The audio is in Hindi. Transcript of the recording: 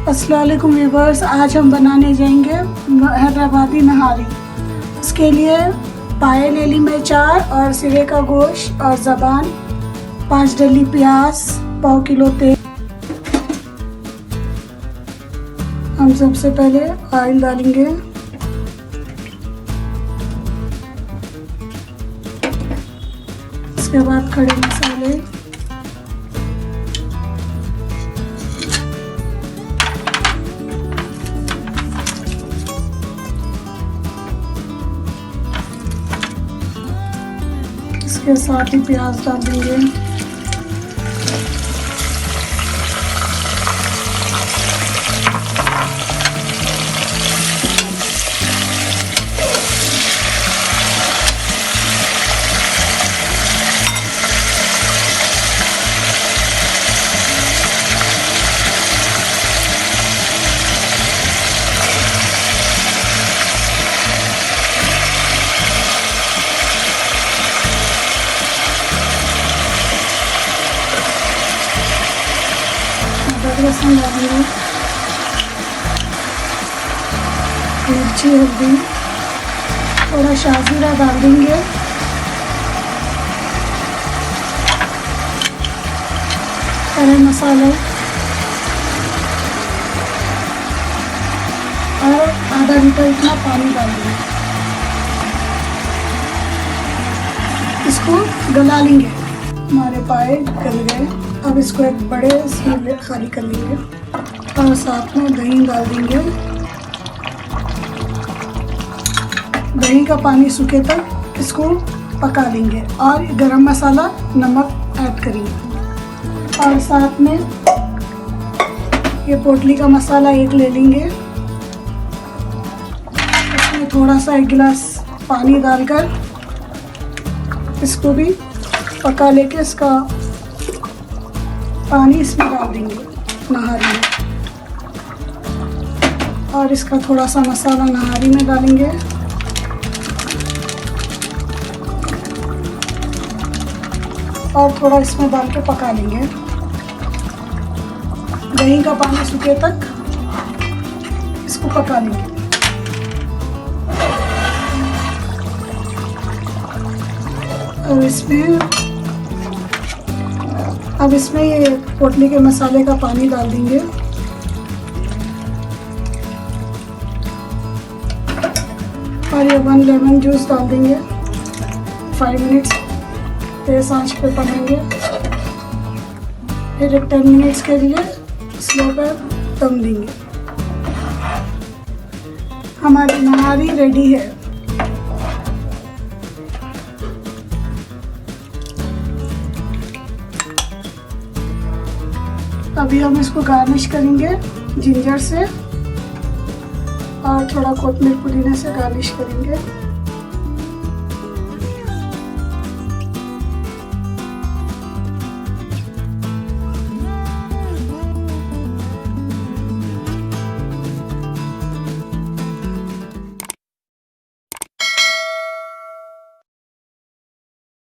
अस्सलाम वालेकुम व्यूवर्स, आज हम बनाने जाएंगे हैदराबादी नहारी। उसके लिए पाए ले ली मैं 4 और सिरे का गोश्त और ज़बान, 5 डली प्याज, पाव किलो तेल। हम सबसे पहले ऑयल डालेंगे, इसके बाद खड़े मसाले, इसके साथ ही प्याज डाल देंगे, लहसुन डालेंगे, मिर्ची, हल्दी, थोड़ा शाजीरा डाल देंगे, गरम मसाला और आधा लीटर इतना पानी डाल देंगे। इसको गला लेंगे। हमारे पाए गल गए, अब इसको एक बड़े इसमें खाली कर लेंगे और साथ में दही डाल देंगे। दही का पानी सूखे तक इसको पका लेंगे और गरम मसाला, नमक ऐड करेंगे और साथ में ये पोटली का मसाला एक ले लेंगे। इसमें थोड़ा सा 1 गिलास पानी डालकर इसको भी पका लेके इसका पानी इसमें डाल देंगे नहारी में और इसका थोड़ा सा मसाला नहारी में डालेंगे और थोड़ा इसमें डाल के पका लेंगे। दही का पानी सूखे तक इसको पका लेंगे। अब इसमें ये पोटली के मसाले का पानी डाल देंगे और ये 1 लेमन जूस डाल देंगे। 5 मिनट्स तेज आंच पे पकाएंगे, फिर 10 मिनट्स के लिए स्लो पर दम देंगे। हमारी नहारी रेडी है। अभी हम इसको गार्निश करेंगे जिंजर से और थोड़ा कोतमीर पुदीने से गार्निश करेंगे।